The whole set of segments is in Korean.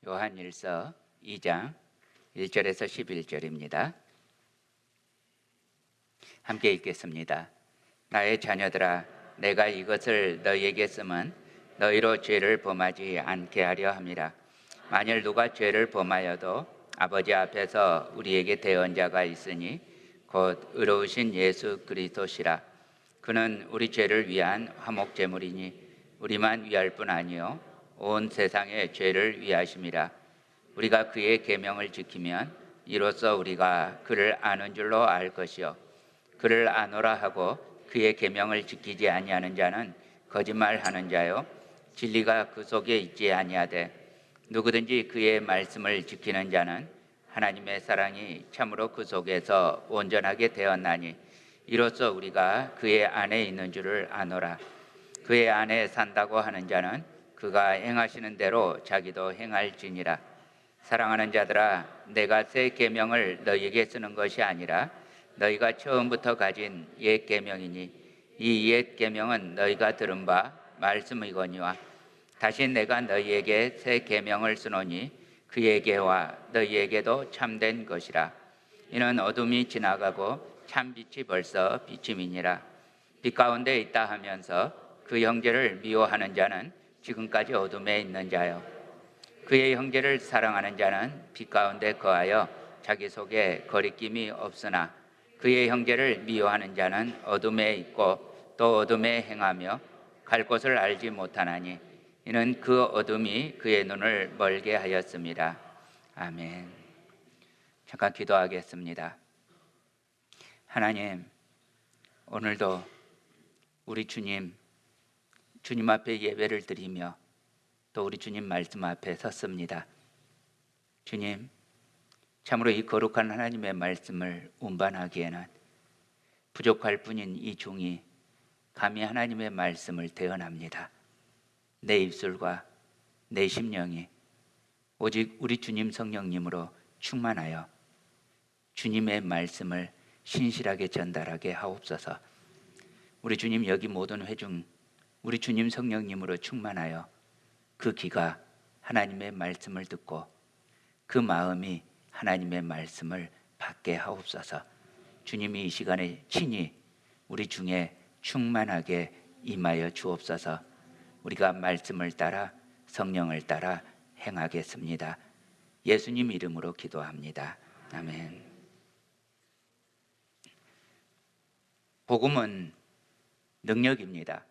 요한일서 2장 1절에서 11절입니다. 함께 읽겠습니다. 나의 자녀들아, 내가 이것을 너희에게 쓰면 너희로 죄를 범하지 않게 하려 함이라. 만일 누가 죄를 범하여도 아버지 앞에서 우리에게 대언자가 있으니 곧 의로우신 예수 그리스도시라. 그는 우리 죄를 위한 화목제물이니 우리만 위할 뿐 아니요 온 세상의 죄를 위하심이라. 우리가 그의 계명을 지키면 이로써 우리가 그를 아는 줄로 알 것이요 그를 아노라 하고 그의 계명을 지키지 아니하는 자는 거짓말하는 자요 진리가 그 속에 있지 아니하되 누구든지 그의 말씀을 지키는 자는 하나님의 사랑이 참으로 그 속에서 온전하게 되었나니 이로써 우리가 그의 안에 있는 줄을 아노라. 그의 안에 산다고 하는 자는 그가 행하시는 대로 자기도 행할지니라. 사랑하는 자들아, 내가 새 계명을 너희에게 쓰는 것이 아니라 너희가 처음부터 가진 옛 계명이니 이 옛 계명은 너희가 들은 바 말씀이거니와 다시 내가 너희에게 새 계명을 쓰노니 그에게와 너희에게도 참된 것이라. 이는 어둠이 지나가고 참 빛이 벌써 비침이니라. 빛 가운데 있다 하면서 그 형제를 미워하는 자는 지금까지 어둠에 있는 자요 그의 형제를 사랑하는 자는 빛 가운데 거하여 자기 속에 거리낌이 없으나 그의 형제를 미워하는 자는 어둠에 있고 또 어둠에 행하며 갈 곳을 알지 못하나니 이는 그 어둠이 그의 눈을 멀게 하였습니다. 아멘. 잠깐 기도하겠습니다. 하나님, 오늘도 우리 주님 앞에 예배를 드리며 또 우리 주님 말씀 앞에 섰습니다. 주님, 참으로 이 거룩한 하나님의 말씀을 운반하기에는 부족할 뿐인 이 종이 감히 하나님의 말씀을 대언합니다. 내 입술과 내 심령이 오직 우리 주님 성령님으로 충만하여 주님의 말씀을 신실하게 전달하게 하옵소서. 우리 주님 여기 모든 회중 우리 주님 성령님으로 충만하여 그 귀가 하나님의 말씀을 듣고 그 마음이 하나님의 말씀을 받게 하옵소서. 주님이 이 시간에 친히 우리 중에 충만하게 임하여 주옵소서. 우리가 말씀을 따라 성령을 따라 행하겠습니다. 예수님 이름으로 기도합니다. 아멘. 복음은 능력입니다.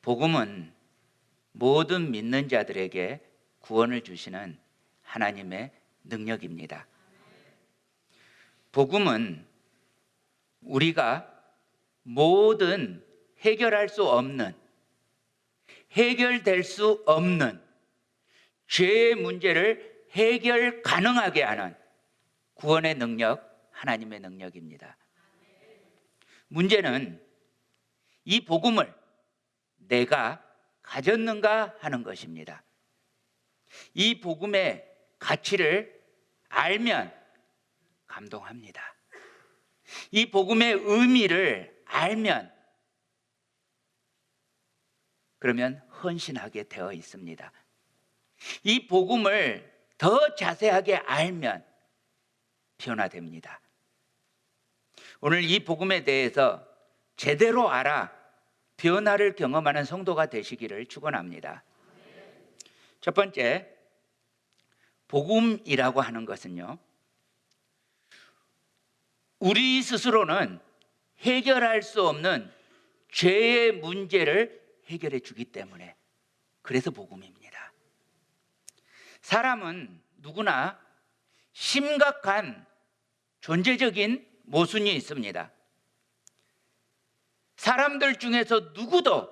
복음은 모든 믿는 자들에게 구원을 주시는 하나님의 능력입니다. 복음은 우리가 모든 해결할 수 없는, 해결될 수 없는 죄의 문제를 해결 가능하게 하는 구원의 능력, 하나님의 능력입니다. 문제는 이 복음을 내가 가졌는가 하는 것입니다. 이 복음의 가치를 알면 감동합니다. 이 복음의 의미를 알면 그러면 헌신하게 되어 있습니다. 이 복음을 더 자세하게 알면 변화됩니다. 오늘 이 복음에 대해서 제대로 알아 변화를 경험하는 성도가 되시기를 축원합니다. 첫 번째, 복음이라고 하는 것은요, 우리 스스로는 해결할 수 없는 죄의 문제를 해결해 주기 때문에 그래서 복음입니다. 사람은 누구나 심각한 존재적인 모순이 있습니다. 사람들 중에서 누구도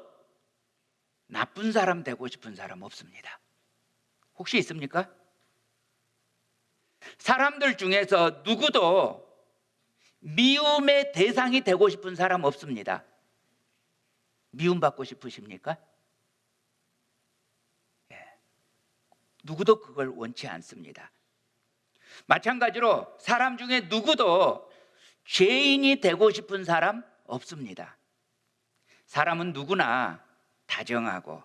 나쁜 사람 되고 싶은 사람 없습니다. 혹시 있습니까? 사람들 중에서 누구도 미움의 대상이 되고 싶은 사람 없습니다. 미움받고 싶으십니까? 누구도 그걸 원치 않습니다. 마찬가지로 사람 중에 누구도 죄인이 되고 싶은 사람 없습니다. 사람은 누구나 다정하고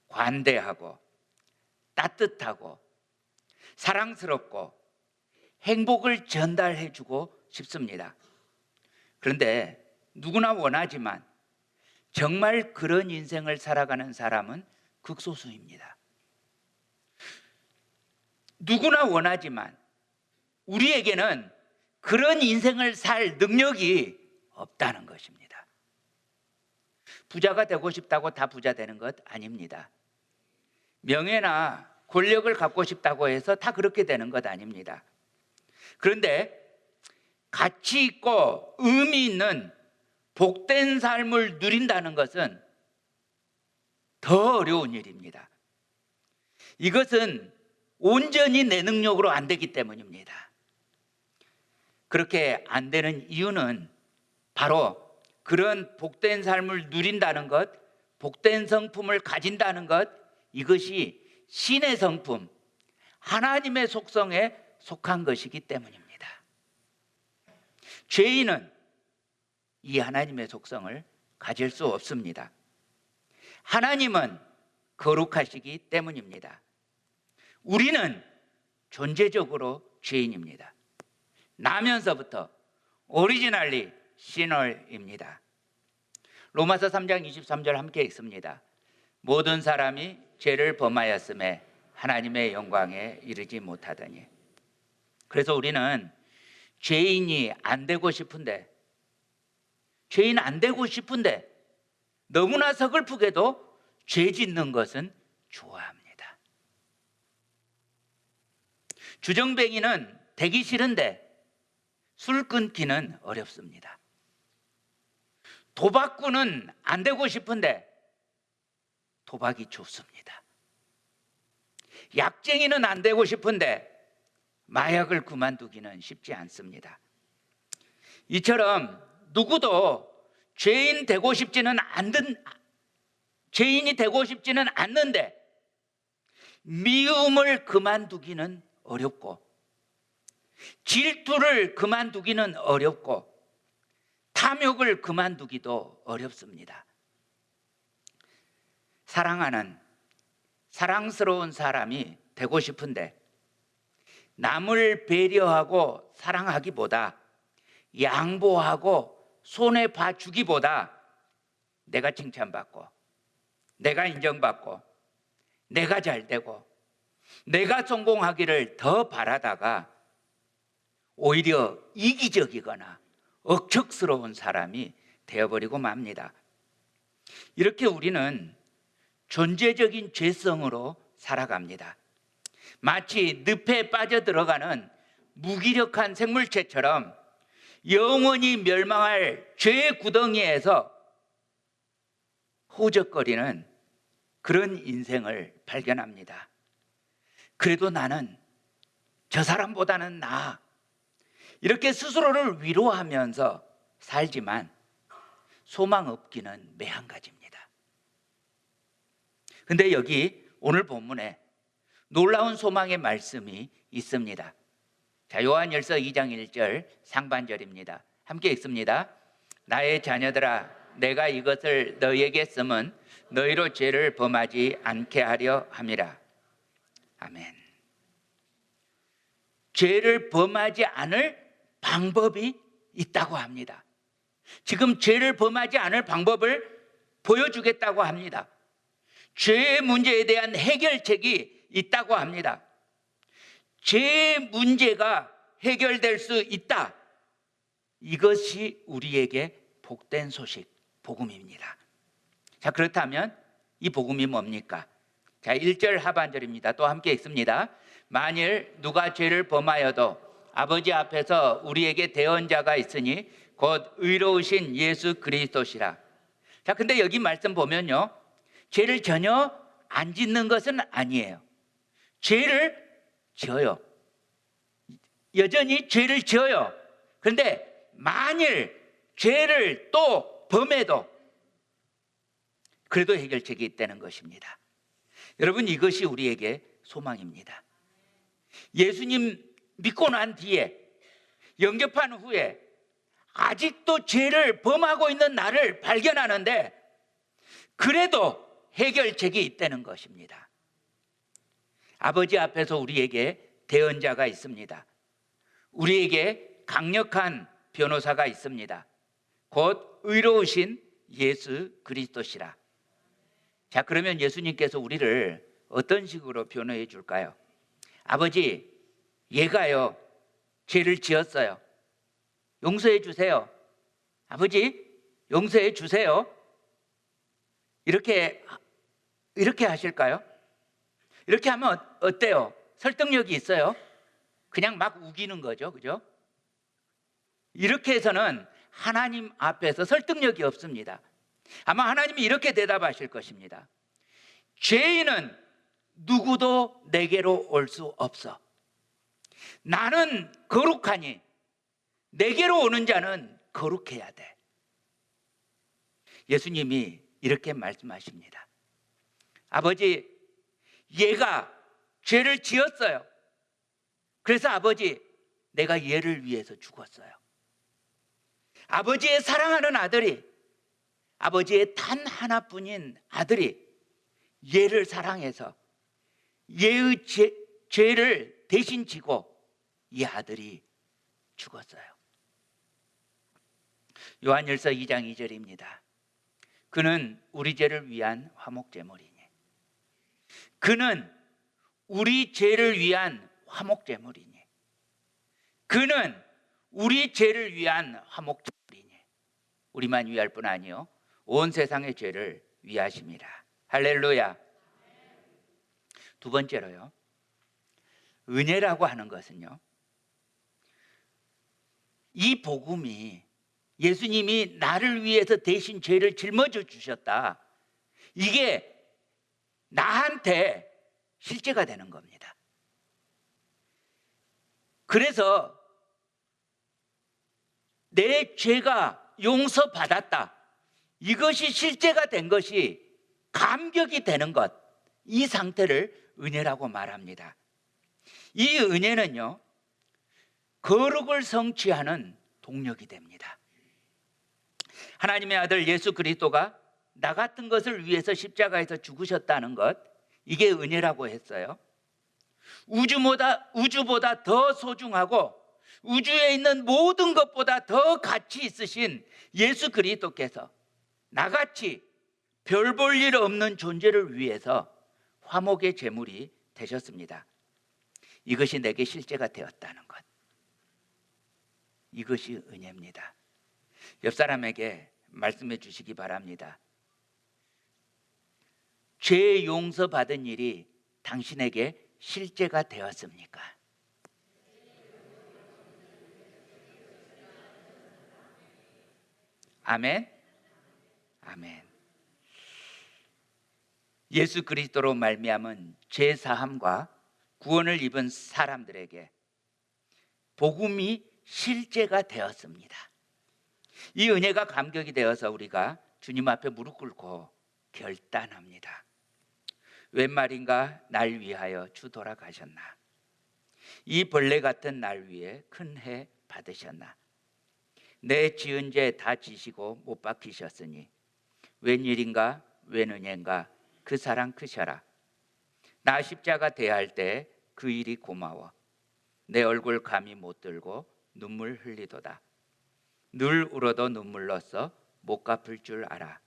관대하고 따뜻하고 사랑스럽고 행복을 전달해주고 싶습니다. 그런데 누구나 원하지만 정말 그런 인생을 살아가는 사람은 극소수입니다. 누구나 원하지만 우리에게는 그런 인생을 살 능력이 없다는 것입니다. 부자가 되고 싶다고 다 부자 되는 것 아닙니다. 명예나 권력을 갖고 싶다고 해서 다 그렇게 되는 것 아닙니다. 그런데 가치 있고 의미 있는 복된 삶을 누린다는 것은 더 어려운 일입니다. 이것은 온전히 내 능력으로 안 되기 때문입니다. 그렇게 안 되는 이유는 바로 그런 복된 삶을 누린다는 것, 복된 성품을 가진다는 것, 이것이 신의 성품, 하나님의 속성에 속한 것이기 때문입니다. 죄인은 이 하나님의 속성을 가질 수 없습니다. 하나님은 거룩하시기 때문입니다. 우리는 존재적으로 죄인입니다. 나면서부터 오리지널리 시너입니다. 로마서 3장 23절 함께 읽습니다. 모든 사람이 죄를 범하였음에 하나님의 영광에 이르지 못하더니. 그래서 우리는 죄인이 안 되고 싶은데, 죄인 안 되고 싶은데 너무나 서글프게도 죄 짓는 것은 좋아합니다. 주정뱅이는 되기 싫은데 술 끊기는 어렵습니다. 도박꾼은 안 되고 싶은데 도박이 좋습니다. 약쟁이는 안 되고 싶은데 마약을 그만두기는 쉽지 않습니다. 이처럼 누구도 죄인이 되고 싶지는 않는데 미움을 그만두기는 어렵고 질투를 그만두기는 어렵고 탐욕을 그만두기도 어렵습니다. 사랑하는 사랑스러운 사람이 되고 싶은데 남을 배려하고 사랑하기보다 양보하고 손해 봐주기보다 내가 칭찬받고 내가 인정받고 내가 잘되고 내가 성공하기를 더 바라다가 오히려 이기적이거나 억척스러운 사람이 되어버리고 맙니다. 이렇게 우리는 존재적인 죄성으로 살아갑니다. 마치 늪에 빠져들어가는 무기력한 생물체처럼 영원히 멸망할 죄의 구덩이에서 허우적거리는 그런 인생을 발견합니다. 그래도 나는 저 사람보다는 나아, 이렇게 스스로를 위로하면서 살지만 소망 없기는 매한가지입니다. 근데 여기 오늘 본문에 놀라운 소망의 말씀이 있습니다. 자, 요한일서 2장 1절 상반절입니다. 함께 읽습니다. 나의 자녀들아, 내가 이것을 너희에게 쓰면 너희로 죄를 범하지 않게 하려 함이라. 아멘. 죄를 범하지 않을 방법이 있다고 합니다. 지금 죄를 범하지 않을 방법을 보여주겠다고 합니다. 죄의 문제에 대한 해결책이 있다고 합니다. 죄의 문제가 해결될 수 있다. 이것이 우리에게 복된 소식, 복음입니다. 자, 그렇다면 이 복음이 뭡니까? 자, 1절 하반절입니다. 또 함께 읽습니다. 만일 누가 죄를 범하여도 아버지 앞에서 우리에게 대언자가 있으니 곧 의로우신 예수 그리스도시라. 자, 근데 여기 말씀 보면요, 죄를 전혀 안 짓는 것은 아니에요. 죄를 지어요. 여전히 죄를 지어요. 그런데 만일 죄를 또 범해도 그래도 해결책이 있다는 것입니다. 여러분, 이것이 우리에게 소망입니다. 예수님 믿고 난 뒤에, 영접한 후에 아직도 죄를 범하고 있는 나를 발견하는데 그래도 해결책이 있다는 것입니다. 아버지 앞에서 우리에게 대언자가 있습니다. 우리에게 강력한 변호사가 있습니다. 곧 의로우신 예수 그리스도시라. 자, 그러면 예수님께서 우리를 어떤 식으로 변호해 줄까요? 아버지, 얘가요 죄를 지었어요. 용서해 주세요. 아버지, 용서해 주세요. 이렇게 하실까요? 이렇게 하면 어때요? 설득력이 있어요? 그냥 막 우기는 거죠, 그죠? 이렇게 해서는 하나님 앞에서 설득력이 없습니다. 아마 하나님이 이렇게 대답하실 것입니다. 죄인은 누구도 내게로 올 수 없어. 나는 거룩하니 내게로 오는 자는 거룩해야 돼. 예수님이 이렇게 말씀하십니다. 아버지, 얘가 죄를 지었어요. 그래서 아버지, 내가 얘를 위해서 죽었어요. 아버지의 사랑하는 아들이, 아버지의 단 하나뿐인 아들이 얘를 사랑해서 얘의 죄를 대신 지고 이 아들이 죽었어요. 요한일서 2장 2절입니다. 그는 우리 죄를 위한 화목제물이니. 그는 우리 죄를 위한 화목제물이니. 그는 우리 죄를 위한 화목제물이니. 우리만 위할 뿐 아니요 온 세상의 죄를 위하심이라. 할렐루야. 두 번째로요, 은혜라고 하는 것은요, 이 복음이 예수님이 나를 위해서 대신 죄를 짊어져 주셨다, 이게 나한테 실제가 되는 겁니다. 그래서 내 죄가 용서받았다, 이것이 실제가 된 것이 감격이 되는 것, 이 상태를 은혜라고 말합니다. 이 은혜는요, 거룩을 성취하는 동력이 됩니다. 하나님의 아들 예수 그리스도가 나 같은 것을 위해서 십자가에서 죽으셨다는 것, 이게 은혜라고 했어요. 우주보다 더 소중하고 우주에 있는 모든 것보다 더 가치 있으신 예수 그리스도께서 나같이 별 볼 일 없는 존재를 위해서 화목의 제물이 되셨습니다. 이것이 내게 실제가 되었다는 것, 이것이 은혜입니다. 옆 사람에게 말씀해 주시기 바랍니다. 죄 용서받은 일이 당신에게 실제가 되었습니까? 아멘. 아멘. 예수 그리스도로 말미암은 죄 사함과 구원을 입은 사람들에게 복음이 실제가 되었습니다. 이 은혜가 감격이 되어서 우리가 주님 앞에 무릎 꿇고 결단합니다. 웬 말인가, 날 위하여 주 돌아가셨나? 이 벌레 같은 날 위해 큰 해 받으셨나? 내 지은 죄 다 지시고 못 박히셨으니 웬일인가, 웬 은혜인가, 그 사랑 크셔라. 나 십자가 대할 때 그 일이 고마워. 내 얼굴 감히 못 들고 눈물 흘리도다. 늘 울어도 눈물로써 못 갚을 줄 알아.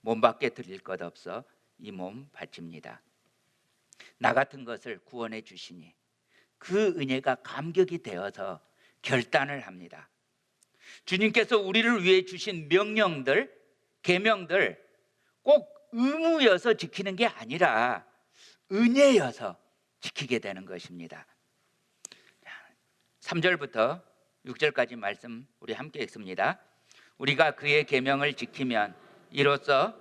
몸밖에 드릴 것 없어 이 몸 바칩니다. 나 같은 것을 구원해 주시니 그 은혜가 감격이 되어서 결단을 합니다. 주님께서 우리를 위해 주신 명령들, 계명들 꼭 의무여서 지키는 게 아니라 은혜여서 지키게 되는 것입니다. 3절부터 6절까지 말씀 우리 함께 읽습니다. 우리가 그의 계명을 지키면 이로써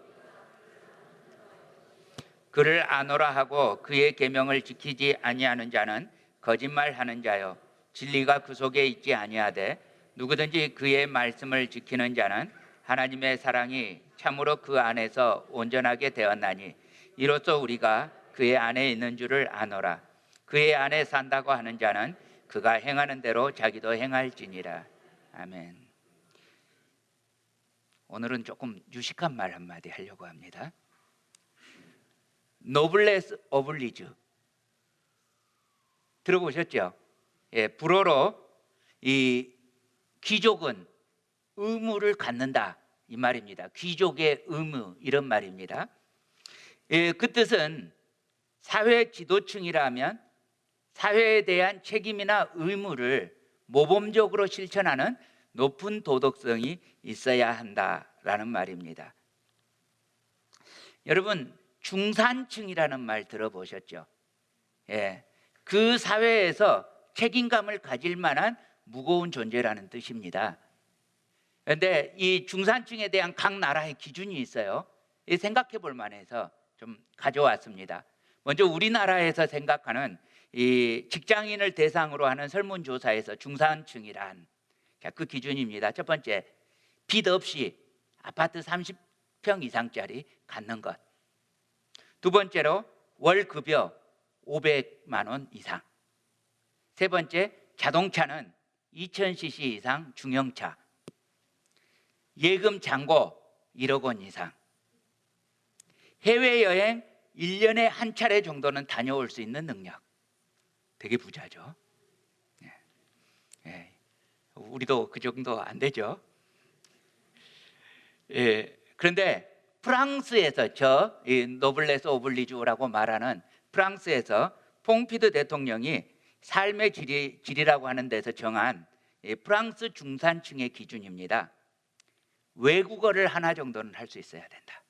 그를 아노라 하고 그의 계명을 지키지 아니하는 자는 거짓말하는 자요 진리가 그 속에 있지 아니하되 누구든지 그의 말씀을 지키는 자는 하나님의 사랑이 참으로 그 안에서 온전하게 되었나니 이로써 우리가 그의 안에 있는 줄을 아노라. 그의 안에 산다고 하는 자는 그가 행하는 대로 자기도 행할지니라. 아멘. 오늘은 조금 유식한 말 한마디 하려고 합니다. 노블레스 오블리주, 들어보셨죠? 예, 불어로 이 귀족은 의무를 갖는다 이 말입니다. 귀족의 의무 이런 말입니다. 예, 그 뜻은 사회 지도층이라면 사회에 대한 책임이나 의무를 모범적으로 실천하는 높은 도덕성이 있어야 한다라는 말입니다. 여러분, 중산층이라는 말 들어보셨죠? 예, 그 사회에서 책임감을 가질 만한 무거운 존재라는 뜻입니다. 그런데 이 중산층에 대한 각 나라의 기준이 있어요. 생각해 볼 만해서 좀 가져왔습니다. 먼저 우리나라에서 생각하는 이 직장인을 대상으로 하는 설문조사에서 중산층이란 그 기준입니다. 첫 번째, 빚 없이 아파트 30평 이상짜리 갖는 것. 두 번째로 월 급여 500만 원 이상. 세 번째, 자동차는 2000cc 이상 중형차. 예금 잔고 1억 원 이상. 해외여행 1년에 한 차례 정도는 다녀올 수 있는 능력. 되게 부자죠. 예. 예. 우리도 그 정도 안 되죠. 예. 그런데 프랑스에서 노블레스 오블리주라고 말하는 프랑스에서 퐁피드 대통령이 삶의 질이라고 하는 데서 정한 프랑스 중산층의 기준입니다. 외국어를 하나 정도는 할 수 있어야 된다.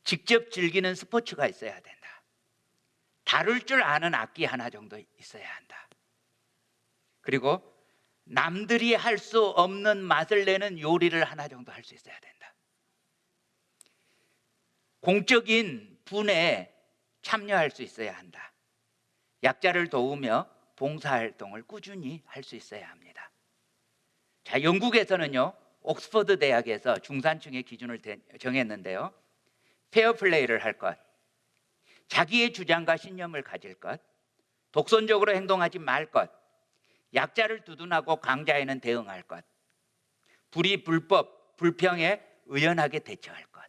직접 즐기는 스포츠가 있어야 된다. 다룰 줄 아는 악기 하나 정도 있어야 한다. 그리고 남들이 할 수 없는 맛을 내는 요리를 하나 정도 할 수 있어야 된다. 공적인 분에 참여할 수 있어야 한다. 약자를 도우며 봉사활동을 꾸준히 할 수 있어야 합니다. 자, 영국에서는요, 옥스퍼드 대학에서 중산층의 기준을 정했는데요. 페어플레이를 할 것, 자기의 주장과 신념을 가질 것, 독선적으로 행동하지 말 것, 약자를 두둔하고 강자에는 대응할 것, 불의, 불법, 불평에 의연하게 대처할 것.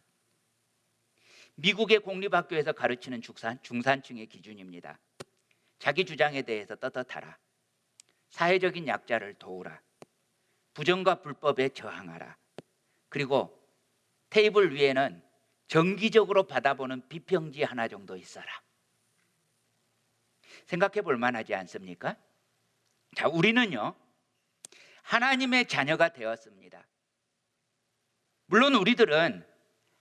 미국의 공립학교에서 가르치는 중산층의 기준입니다. 자기 주장에 대해서 떳떳하라. 사회적인 약자를 도우라. 부정과 불법에 저항하라. 그리고 테이블 위에는 정기적으로 받아보는 비평지 하나 정도 있어라. 생각해 볼 만하지 않습니까? 자, 우리는요, 하나님의 자녀가 되었습니다. 물론 우리들은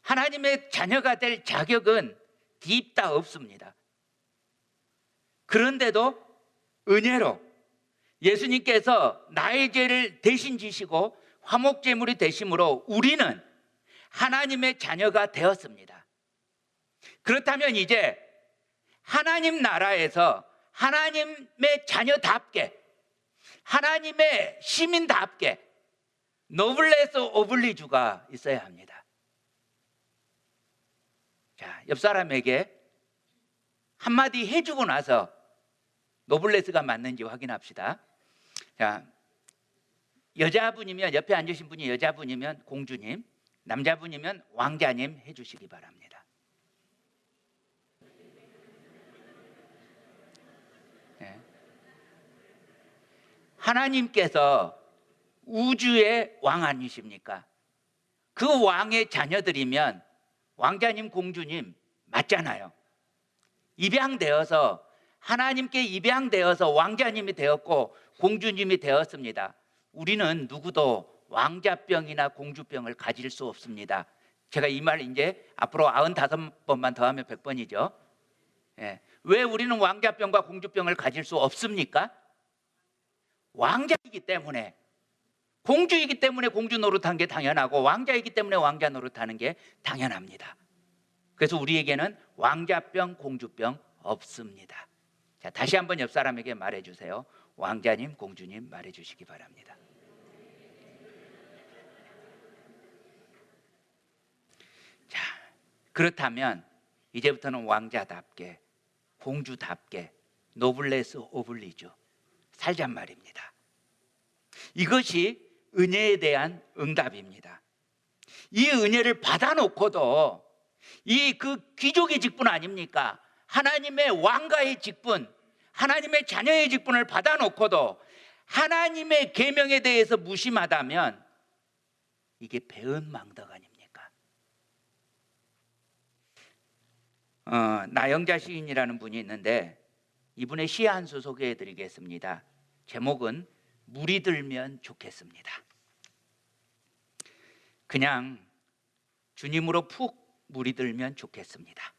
하나님의 자녀가 될 자격은 딥다 없습니다. 그런데도 은혜로 예수님께서 나의 죄를 대신 지시고 화목제물이 되심으로 우리는 하나님의 자녀가 되었습니다. 그렇다면 이제 하나님 나라에서 하나님의 자녀답게, 하나님의 시민답게 노블레스 오블리주가 있어야 합니다. 자, 옆 사람에게 한마디 해주고 나서 노블레스가 맞는지 확인합시다. 자, 여자분이면, 옆에 앉으신 분이 여자분이면 공주님, 남자분이면 왕자님 해주시기 바랍니다. 네. 하나님께서 우주의 왕 아니십니까? 그 왕의 자녀들이면 왕자님, 공주님 맞잖아요. 입양되어서 하나님께 입양되어서 왕자님이 되었고 공주님이 되었습니다. 우리는 누구도 왕자병이나 공주병을 가질 수 없습니다. 제가 이 말 이제 앞으로 95번만 더하면 100번이죠. 예. 왜 우리는 왕자병과 공주병을 가질 수 없습니까? 왕자이기 때문에, 공주이기 때문에 공주 노릇한 게 당연하고 왕자이기 때문에 왕자 노릇하는 게 당연합니다. 그래서 우리에게는 왕자병, 공주병 없습니다. 자, 다시 한번 옆 사람에게 말해주세요. 왕자님, 공주님 말해주시기 바랍니다. 자, 그렇다면 이제부터는 왕자답게, 공주답게 노블레스 오블리주 살잔 말입니다. 이것이 은혜에 대한 응답입니다. 이 은혜를 받아놓고도 이 그 귀족의 직분 아닙니까? 하나님의 왕가의 직분, 하나님의 자녀의 직분을 받아놓고도 하나님의 계명에 대해서 무심하다면 이게 배은망덕 아닙니까? 나영자 시인이라는 분이 있는데 이분의 시 한 수 소개해 드리겠습니다. 제목은 물이 들면 좋겠습니다. 그냥 주님으로 푹 물이 들면 좋겠습니다.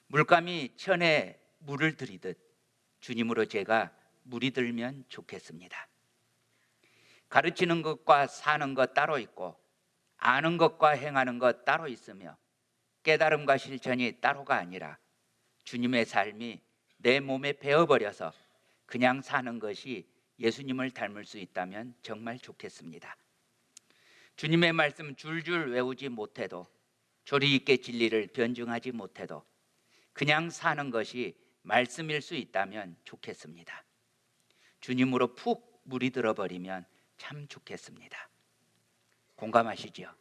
물감이 천에 물을 들이듯 주님으로 제가 물이 들면 좋겠습니다. 가르치는 것과 사는 것 따로 있고 아는 것과 행하는 것 따로 있으며 깨달음과 실천이 따로가 아니라 주님의 삶이 내 몸에 배어버려서 그냥 사는 것이 예수님을 닮을 수 있다면 정말 좋겠습니다. 주님의 말씀 줄줄 외우지 못해도 조리 있게 진리를 변증하지 못해도 그냥 사는 것이 말씀일 수 있다면 좋겠습니다. 주님으로 푹 물이 들어버리면 참 좋겠습니다. 공감하시죠?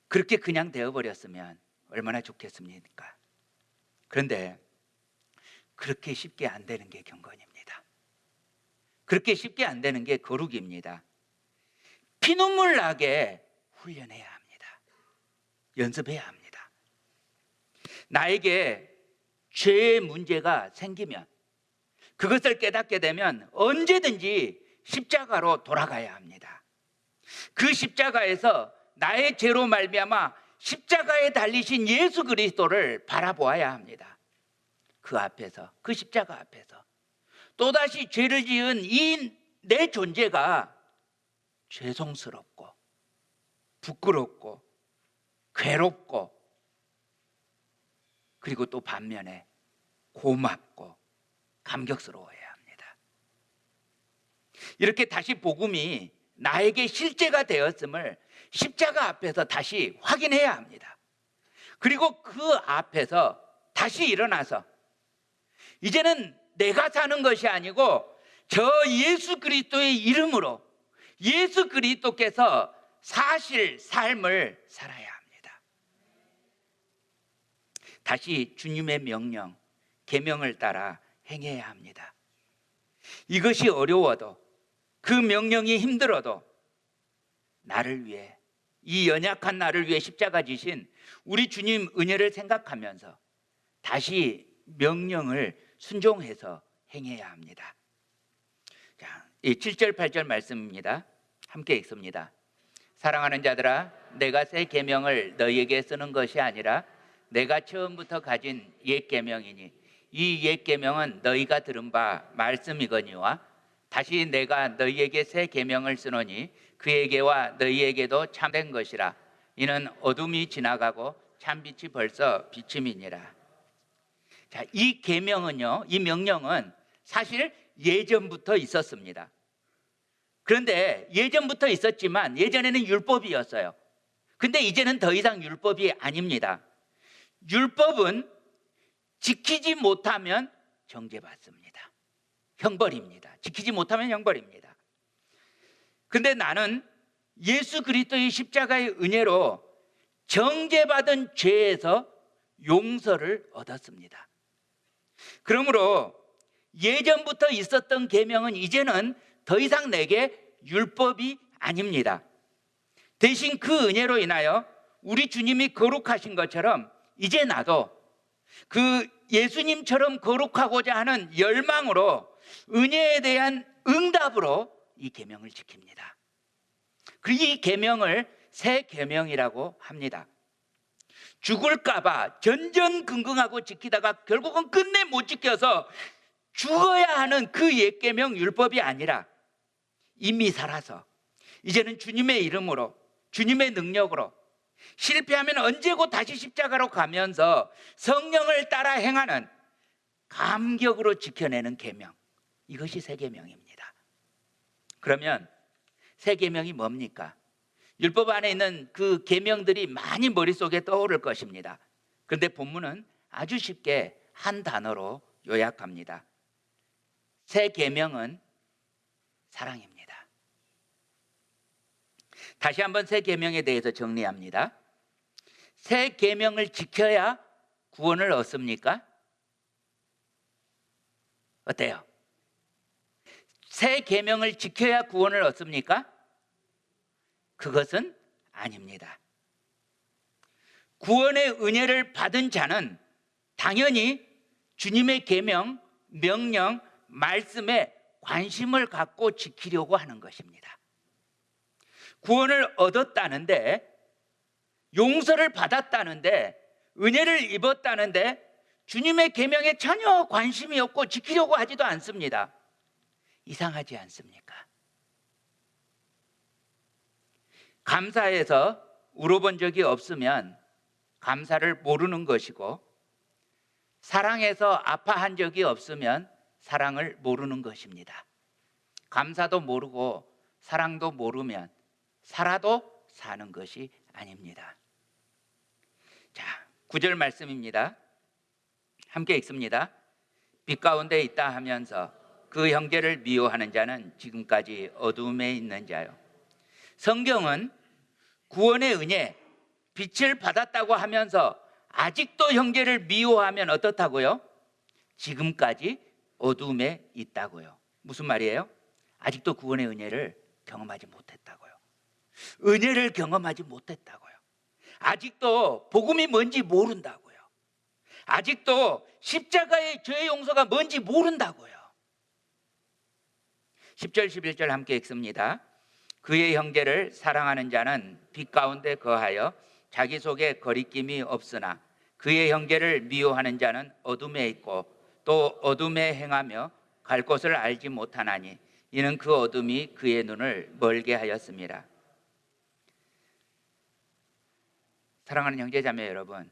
그렇게 그냥 되어버렸으면 얼마나 좋겠습니까? 그런데 그렇게 쉽게 안 되는 게 경건입니다. 그렇게 쉽게 안 되는 게 거룩입니다. 피눈물 나게 훈련해야 합니다. 연습해야 합니다. 나에게 죄의 문제가 생기면 그것을 깨닫게 되면 언제든지 십자가로 돌아가야 합니다. 그 십자가에서 나의 죄로 말미암아 십자가에 달리신 예수 그리스도를 바라보아야 합니다. 그 앞에서, 그 십자가 앞에서 또다시 죄를 지은 이 내 존재가 죄송스럽고 부끄럽고 괴롭고 그리고 또 반면에 고맙고 감격스러워야 합니다. 이렇게 다시 복음이 나에게 실제가 되었음을 십자가 앞에서 다시 확인해야 합니다. 그리고 그 앞에서 다시 일어나서 이제는 내가 사는 것이 아니고 저 예수 그리스도의 이름으로 예수 그리스도께서 사실 삶을 살아야 합니다. 다시 주님의 명령, 계명을 따라 행해야 합니다. 이것이 어려워도 그 명령이 힘들어도 나를 위해, 이 연약한 나를 위해 십자가 지신 우리 주님 은혜를 생각하면서 다시 명령을 순종해서 행해야 합니다. 자, 7절 8절 말씀입니다. 함께 읽습니다. 사랑하는 자들아, 내가 새 계명을 너희에게 쓰는 것이 아니라 내가 처음부터 가진 옛 계명이니 이 옛 계명은 너희가 들은 바 말씀이거니와 다시 내가 너희에게 새 계명을 쓰노니 그에게와 너희에게도 참된 것이라. 이는 어둠이 지나가고 참빛이 벌써 비침이니라. 자, 이 계명은요, 이 명령은 사실 예전부터 있었습니다. 그런데 예전부터 있었지만 예전에는 율법이었어요. 근데 이제는 더 이상 율법이 아닙니다. 율법은 지키지 못하면 정죄받습니다. 형벌입니다. 지키지 못하면 형벌입니다. 근데 나는 예수 그리스도의 십자가의 은혜로 정죄받은 죄에서 용서를 얻었습니다. 그러므로 예전부터 있었던 계명은 이제는 더 이상 내게 율법이 아닙니다. 대신 그 은혜로 인하여 우리 주님이 거룩하신 것처럼 이제 나도 그 예수님처럼 거룩하고자 하는 열망으로 은혜에 대한 응답으로 이 계명을 지킵니다. 그리고 이 계명을 새 계명이라고 합니다. 죽을까봐 전전긍긍하고 지키다가 결국은 끝내 못 지켜서 죽어야 하는 그 옛 계명 율법이 아니라 이미 살아서 이제는 주님의 이름으로 주님의 능력으로 실패하면 언제고 다시 십자가로 가면서 성령을 따라 행하는 감격으로 지켜내는 계명, 이것이 새 계명입니다. 그러면 새 계명이 뭡니까? 율법 안에 있는 그 계명들이 많이 머릿속에 떠오를 것입니다. 그런데 본문은 아주 쉽게 한 단어로 요약합니다. 새 계명은 사랑입니다. 다시 한번 새 계명에 대해서 정리합니다. 새 계명을 지켜야 구원을 얻습니까? 어때요? 새 계명을 지켜야 구원을 얻습니까? 그것은 아닙니다. 구원의 은혜를 받은 자는 당연히 주님의 계명, 명령, 말씀에 관심을 갖고 지키려고 하는 것입니다. 구원을 얻었다는데, 용서를 받았다는데, 은혜를 입었다는데 주님의 계명에 전혀 관심이 없고 지키려고 하지도 않습니다. 이상하지 않습니까? 감사해서 울어본 적이 없으면 감사를 모르는 것이고, 사랑해서 아파한 적이 없으면 사랑을 모르는 것입니다. 감사도 모르고 사랑도 모르면 살아도 사는 것이 아닙니다. 자, 9절 말씀입니다. 함께 읽습니다. 빛 가운데 있다 하면서 그 형제를 미워하는 자는 지금까지 어둠에 있는 자요. 성경은 구원의 은혜, 빛을 받았다고 하면서 아직도 형제를 미워하면 어떻다고요? 지금까지 어둠에 있다고요. 무슨 말이에요? 아직도 구원의 은혜를 경험하지 못했다고요. 은혜를 경험하지 못했다고요. 아직도 복음이 뭔지 모른다고요. 아직도 십자가의 죄의 용서가 뭔지 모른다고요. 10절 11절 함께 읽습니다. 그의 형제를 사랑하는 자는 빛 가운데 거하여 자기 속에 거리낌이 없으나 그의 형제를 미워하는 자는 어둠에 있고 또 어둠에 행하며 갈 곳을 알지 못하나니 이는 그 어둠이 그의 눈을 멀게 하였습니다. 사랑하는 형제자매 여러분,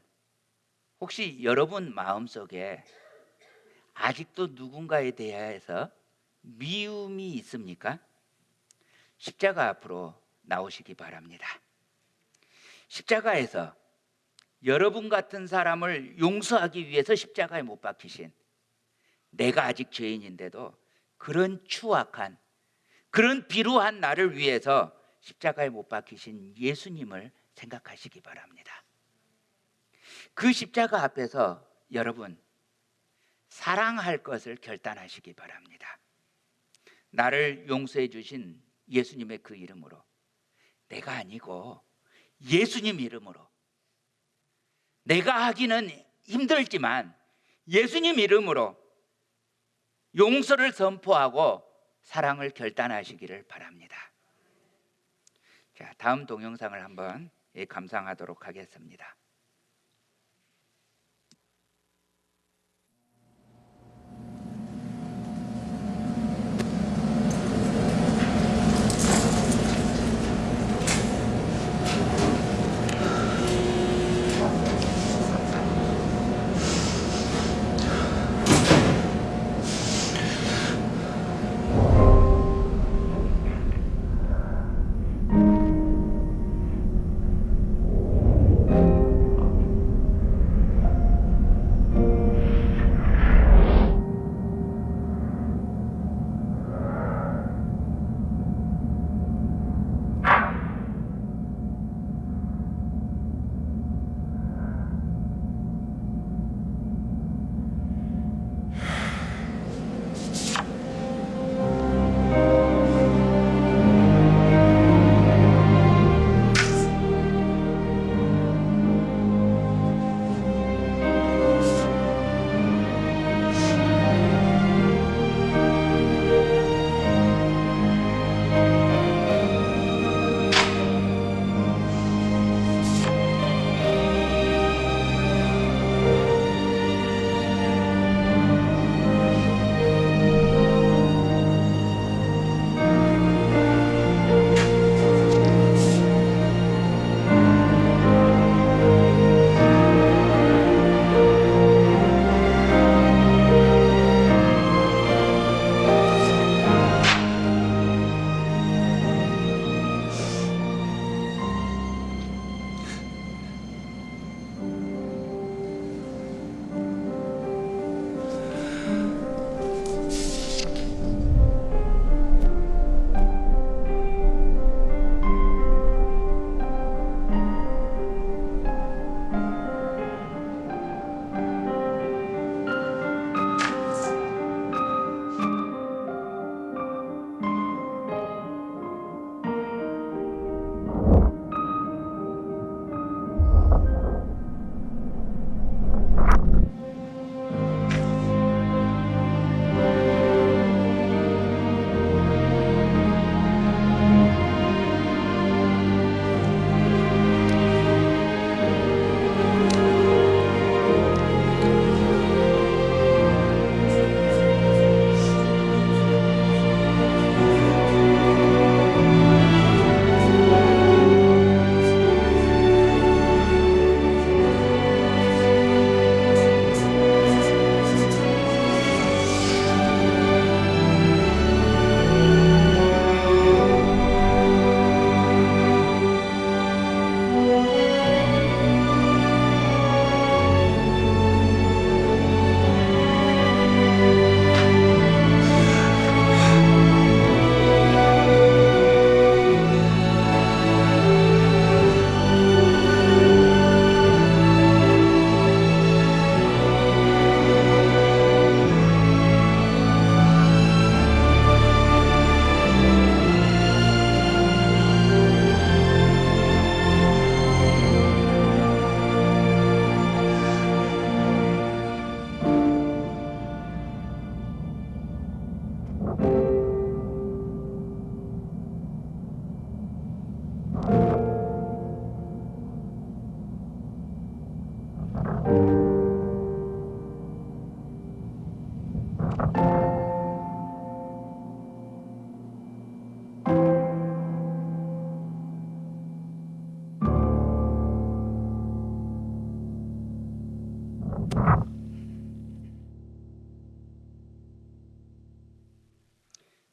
혹시 여러분 마음속에 아직도 누군가에 대해서 미움이 있습니까? 십자가 앞으로 나오시기 바랍니다. 십자가에서 여러분 같은 사람을 용서하기 위해서 십자가에 못 박히신, 내가 아직 죄인인데도 그런 추악한, 그런 비루한 나를 위해서 십자가에 못 박히신 예수님을 생각하시기 바랍니다. 그 십자가 앞에서 여러분 사랑할 것을 결단하시기 바랍니다. 나를 용서해 주신 예수님의 그 이름으로, 내가 아니고 예수님 이름으로, 내가 하기는 힘들지만 예수님 이름으로 용서를 선포하고 사랑을 결단하시기를 바랍니다. 자, 다음 동영상을 한번 감상하도록 하겠습니다.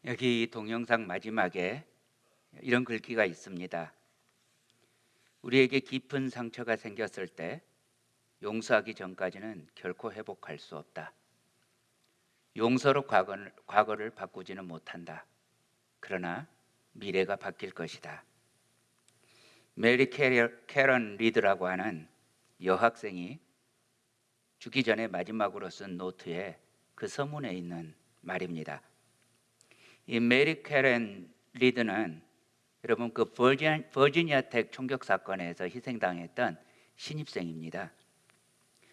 여기 동영상 마지막에 이런 글귀가 있습니다. 우리에게 깊은 상처가 생겼을 때 용서하기 전까지는 결코 회복할 수 없다. 용서로 과거를 바꾸지는 못한다. 그러나 미래가 바뀔 것이다. 메리 캐런 리드라고 하는 여학생이 죽기 전에 마지막으로 쓴 노트에 그 서문에 있는 말입니다. 이 메리 캐런 리드는 여러분 그 버지니아 텍 총격 사건에서 희생당했던 신입생입니다.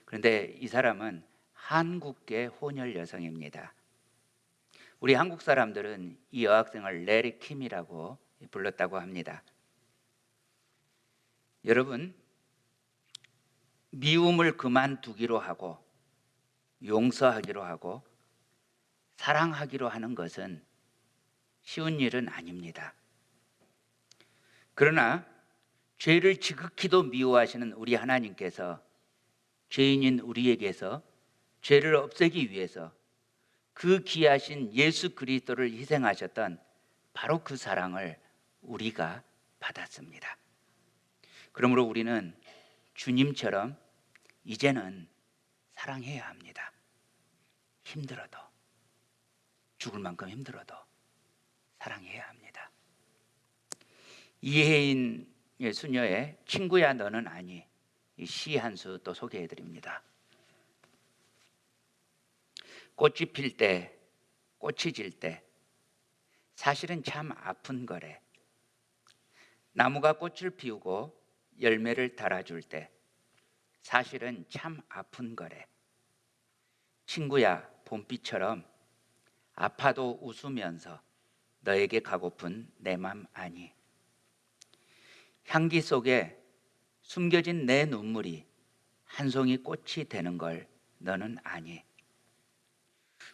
그런데 이 사람은 한국계 혼혈 여성입니다. 우리 한국 사람들은 이 여학생을 레리 킴이라고 불렀다고 합니다. 여러분, 미움을 그만두기로 하고 용서하기로 하고 사랑하기로 하는 것은 쉬운 일은 아닙니다. 그러나 죄를 지극히도 미워하시는 우리 하나님께서 죄인인 우리에게서 죄를 없애기 위해서 그 귀하신 예수 그리스도를 희생하셨던 바로 그 사랑을 우리가 받았습니다. 그러므로 우리는 주님처럼 이제는 사랑해야 합니다. 힘들어도, 죽을 만큼 힘들어도 사랑해야 합니다. 이혜인 수녀의 친구야 너는 아니, 이 시 한 수 또 소개해 드립니다. 꽃이 필 때, 꽃이 질 때 사실은 참 아픈 거래. 나무가 꽃을 피우고 열매를 달아줄 때 사실은 참 아픈 거래. 친구야, 봄비처럼 아파도 웃으면서 너에게 가고픈 내 맘 아니. 향기 속에 숨겨진 내 눈물이 한 송이 꽃이 되는 걸 너는 아니.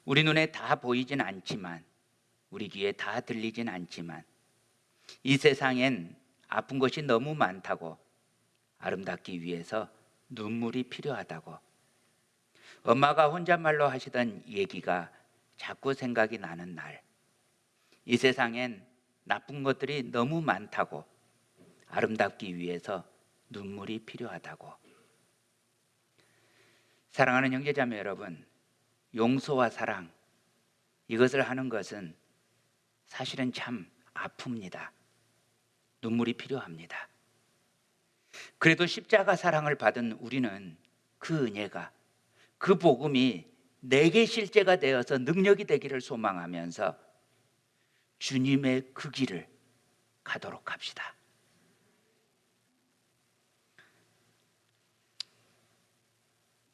우리 눈에 다 보이진 않지만, 우리 귀에 다 들리진 않지만 이 세상엔 아픈 것이 너무 많다고, 아름답기 위해서 눈물이 필요하다고. 엄마가 혼잣말로 하시던 얘기가 자꾸 생각이 나는 날, 이 세상엔 나쁜 것들이 너무 많다고, 아름답기 위해서 눈물이 필요하다고. 사랑하는 형제자매 여러분, 용서와 사랑, 이것을 하는 것은 사실은 참 아픕니다. 눈물이 필요합니다. 그래도 십자가 사랑을 받은 우리는 그 은혜가, 그 복음이 내게 실제가 되어서 능력이 되기를 소망하면서 주님의 그 길을 가도록 합시다.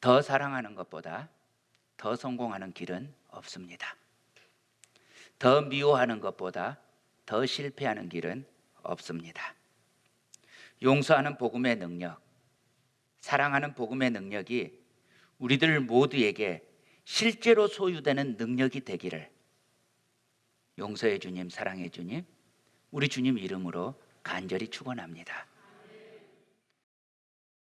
더 사랑하는 것보다 더 성공하는 길은 없습니다. 더 미워하는 것보다 더 실패하는 길은 없습니다. 용서하는 복음의 능력, 사랑하는 복음의 능력이 우리들 모두에게 실제로 소유되는 능력이 되기를 용서의 주님, 사랑의 주님, 우리 주님 이름으로 간절히 축원합니다.